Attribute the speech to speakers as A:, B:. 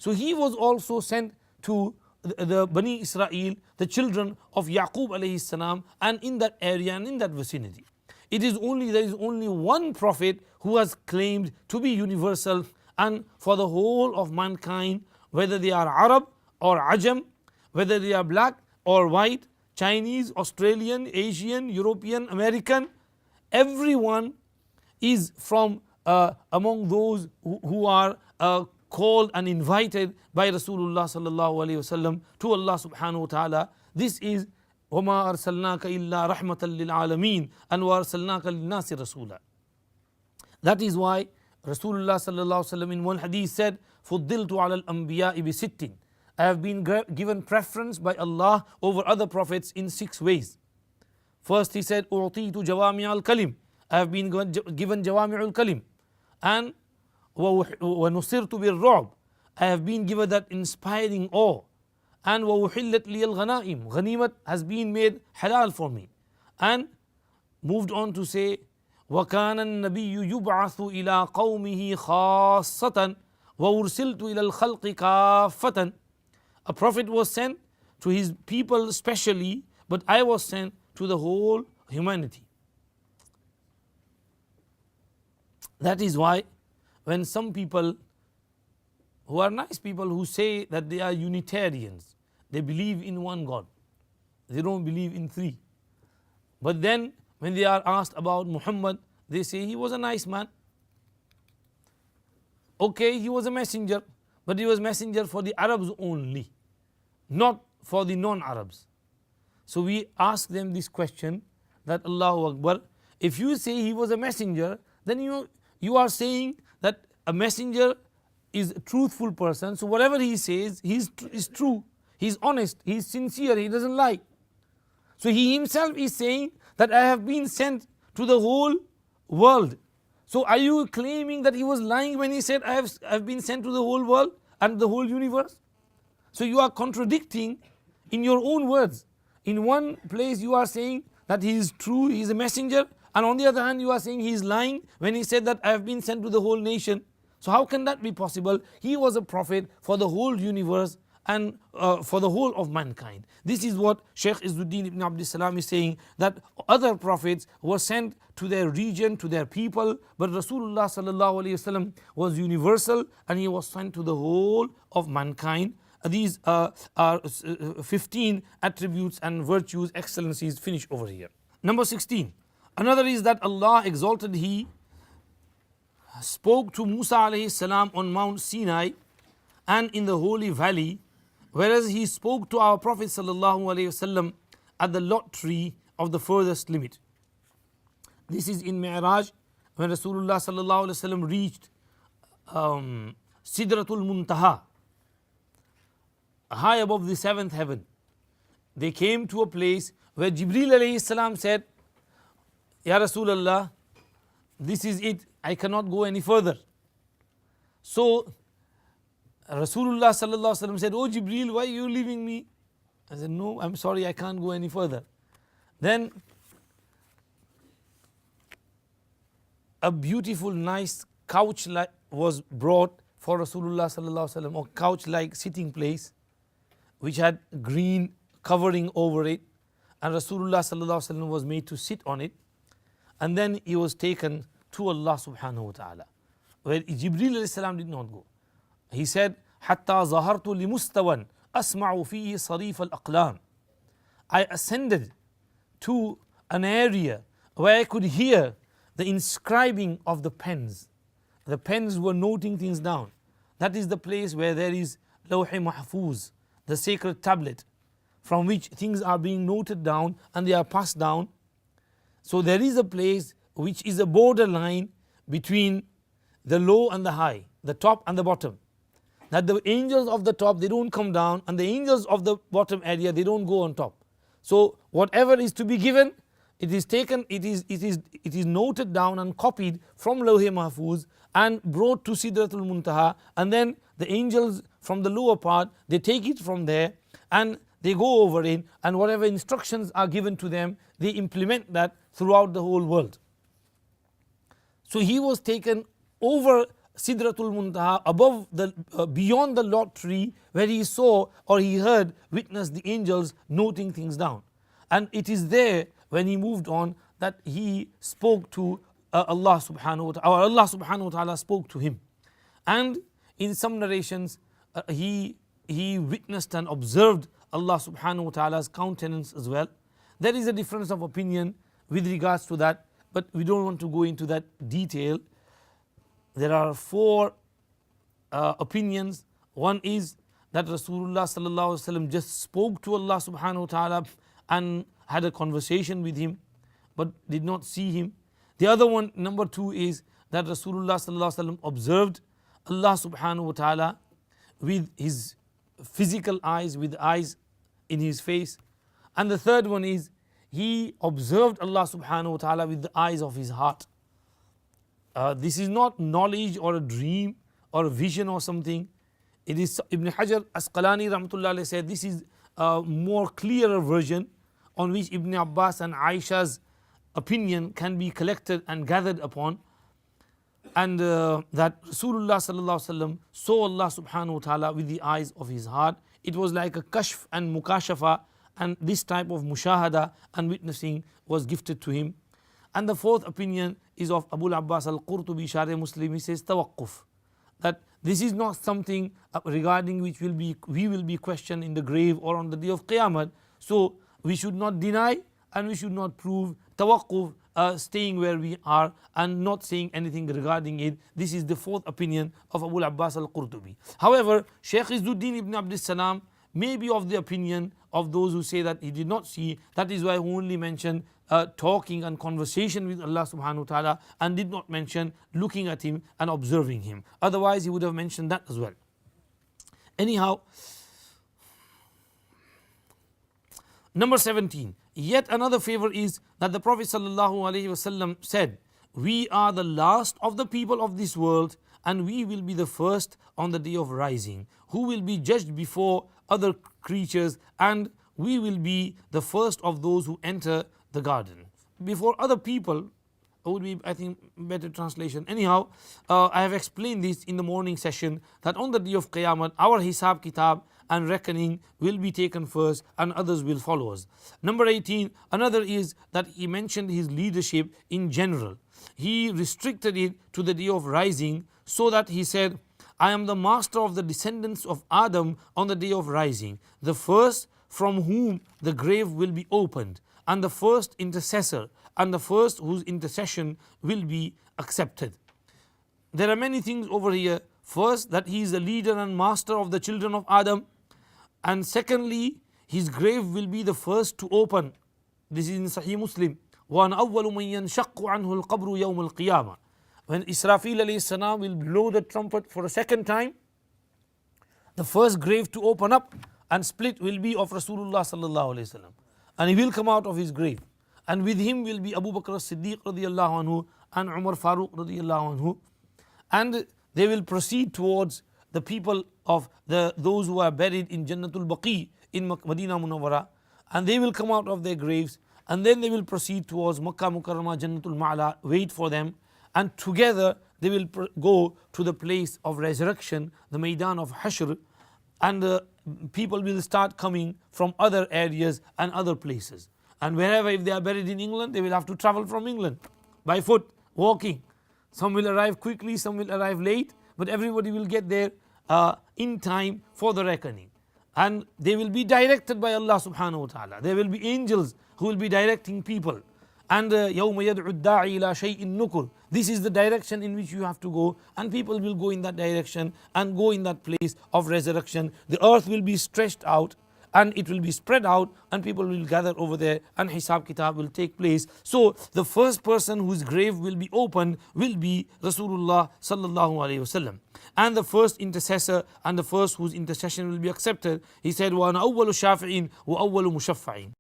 A: So he was also sent to the Bani Israel, the children of Yaqub alayhi salam, and in that area and in that vicinity. There is only one prophet who has claimed to be universal and for the whole of mankind, whether they are Arab or Ajam, whether they are black or white, Chinese, Australian, Asian, European, American, everyone is from among those who are called and invited by Rasulullah sallallahu alaihi wasallam to Allah subhanahu wa ta'ala. This is وَمَا أَرْسَلْنَاكَ إِلَّا رَحْمَةً لِلْعَالَمِينَ and وَأَرْسَلْنَاكَ لِلنَّاسِ رَسُولًا. That is why Rasulullah sallallahu alaihi wasallam in one hadith said, فُضِّلْتُ عَلَى الْأَنْبِيَاءِ بِسِتٍّ, I have been given preference by Allah over other prophets in 6 ways. First he said, أُعْطِيتُ جَوَامِعَ الْكَلِمِ, I have been given جَوَامِعُ الْكَلِمِ, and وَنُصِرْتُ بِالرُّعْبِ, I have been given that inspiring awe, and وَأُحِلَّتْ لِيَ الْغَنَائِمِ, Ghanimat has been made halal for me, and moved on to say, وَكَانَ النَّبِيُّ يُبْعَثُ إِلَىٰ قَوْمِهِ خَاصَّةً وَأُرْسِلْتُ إِلَى الْخَلْقِ كَافَّةً. A prophet was sent to his people specially, but I was sent to the whole humanity. That is why when some people who are nice people who say that they are Unitarians, they believe in one God, they don't believe in 3. But then when they are asked about Muhammad, they say he was a nice man. Okay, he was a messenger, but he was messenger for the Arabs only, not for the non-Arabs. So we ask them this question, that Allahu Akbar, if you say he was a messenger, then you are saying that a messenger is a truthful person, so whatever he says is true, he's honest, he's sincere, he doesn't lie. So he himself is saying that I have been sent to the whole world. So are you claiming that he was lying when he said I have been sent to the whole world and the whole universe? So you are contradicting in your own words. In one place you are saying that he is true, he is a messenger, and on the other hand you are saying he is lying when he said that I have been sent to the whole nation. So how can that be possible? He was a prophet for the whole universe and for the whole of mankind. This is what Shaykh Izzuddin ibn Abdul Salam is saying, that other prophets were sent to their region, to their people, but Rasulullah sallallahu alaihi wasallam was universal and he was sent to the whole of mankind. These are 15 attributes and virtues, excellencies, finish over here. Number 16. Another is that Allah exalted He spoke to Musa alayhi salam on Mount Sinai and in the holy valley, whereas He spoke to our Prophet sallallahu alaihi wasallam at the lot tree of the furthest limit. This is in Mi'raj, when Rasulullah sallallahu alaihi wasallam reached Sidratul Muntaha, high above the 7th heaven. They came to a place where Jibreel alayhi salam said, Ya Rasulullah, this is it, I cannot go any further. So Rasulullah sallallahu alaihi wasallam said, Oh Jibreel, why are you leaving me? I said, no, I'm sorry, I can't go any further. Then a beautiful, nice couch was brought for Rasulullah sallallahu alaihi wasallam, or couch-like sitting place, which had green covering over it, and Rasulullah sallallahu alaihi wasallam was made to sit on it, and then he was taken to Allah subhanahu wa ta'ala, where Jibreel alayhi salam did not go. He said, حَتَّى ظَهَرْتُ لِمُسْتَوًا أَسْمَعُ فِيهِ صَرِيفَ الْأَقْلَامِ, I ascended to an area where I could hear the inscribing of the pens. The pens were noting things down. That is the place where there is Lawh Mahfuz, the sacred tablet, from which things are being noted down and they are passed down. So there is a place which is a borderline between the low and the high, the top and the bottom. That the angels of the top, they don't come down, and the angels of the bottom area, they don't go on top. So whatever is to be given, it is taken, it is noted down and copied from Lawh Mahfuz and brought to Sidratul Muntaha, and then the angels from the lower part, they take it from there and they go over it, and whatever instructions are given to them, they implement that throughout the whole world. So he was taken over Sidratul Muntaha, above the beyond the lot tree, where he saw or he heard, witnessed the angels noting things down. And it is there when he moved on that he spoke to Allah subhanahu wa ta'ala, or Allah subhanahu wa ta'ala spoke to him. And in some narrations, he witnessed and observed Allah subhanahu wa ta'ala's countenance as well. There is a difference of opinion with regards to that, but we don't want to go into that detail. There are four opinions. One is that Rasulullah sallallahu alaihi wasallam just spoke to Allah subhanahu wa ta'ala and had a conversation with him, but did not see him. The other one, number two, is that Rasulullah sallallahu alaihi wasallam observed Allah subhanahu wa ta'ala with his physical eyes, with eyes in his face. And the third one is he observed Allah subhanahu wa ta'ala with the eyes of his heart. This is not knowledge or a dream or a vision or something. It is Ibn Hajar Asqalani rahmatullah alayhi said this is a more clearer version on which Ibn Abbas and Aisha's opinion can be collected and gathered upon. And that Rasulullah sallallahu alaihi wasallam saw Allah subhanahu wa ta'ala with the eyes of his heart. It was like a kashf and mukashafa, and this type of mushahada and witnessing was gifted to him. And the fourth opinion is of Abu Abbas al-Qurtubi Sharh Muslim. He says tawaqquf, that this is not something regarding which we will be questioned in the grave or on the day of Qiyamah. So we should not deny and we should not prove. Tawaqquf, staying where we are and not saying anything regarding it. This is the fourth opinion of Abu Abbas al-Qurtubi. However, Shaykh Izzuddin ibn Abdus Salam may be of the opinion of those who say that he did not see. That is why he only mentioned talking and conversation with Allah subhanahu wa ta'ala and did not mention looking at him and observing him. Otherwise he would have mentioned that as well. Anyhow, number 17. Yet another favor is that the Prophet sallallahu alaihi wasallam said, "We are the last of the people of this world, and we will be the first on the day of rising, who will be judged before other creatures, and we will be the first of those who enter the garden." Before other people would be, I think, better translation. Anyhow, I have explained this in the morning session that on the day of Qiyamah, our Hisab Kitab and reckoning will be taken first and others will follow us. Number 18, another is that he mentioned his leadership in general. He restricted it to the day of rising, so that he said, "I am the master of the descendants of Adam on the day of rising, the first from whom the grave will be opened, and the first intercessor, and the first whose intercession will be accepted." There are many things over here. First, that he is the leader and master of the children of Adam. And secondly, his grave will be the first to open. This is in Sahih Muslim. وَأَنْ أَوَّلُ مَنْ يَنْشَقُّ عَنْهُ الْقَبْرُ يَوْمَ الْقِيَامَةِ. When Israfil alayhi salam will blow the trumpet for a second time, the first grave to open up and split will be of Rasulullah sallallahu alayhi wasallam, and he will come out of his grave, and with him will be Abu Bakr as-Siddiq radiyallahu anhu and Umar Farooq radiyallahu anhu, and they will proceed towards the people of those who are buried in Jannatul Baqi in Madinah Munawwara, and they will come out of their graves, and then they will proceed towards Makkah Mukarramah, Jannatul Ma'la, wait for them, and together they will go to the place of resurrection, the Maidan of Hashr, and people will start coming from other areas and other places. And wherever, if they are buried in England, they will have to travel from England by foot, walking. Some will arrive quickly, some will arrive late, but everybody will get there in time for the reckoning. And they will be directed by Allah subhanahu wa ta'ala. There will be angels who will be directing people. And يَوْمَ يَدْعُ الدَّاعِي إِلَى شَيْءٍ نُكُرٍ. This is the direction in which you have to go, and people will go in that direction and go in that place of resurrection. The earth will be stretched out and it will be spread out, and people will gather over there, and Hisab Kitab will take place. So the first person whose grave will be opened will be Rasulullah sallallahu alaihi wasallam, and the first intercessor and the first whose intercession will be accepted. He said, وَأَنَا أَوَّلُ شَافِعٍ وَأَوَّلُ مُشَفَّعٍ.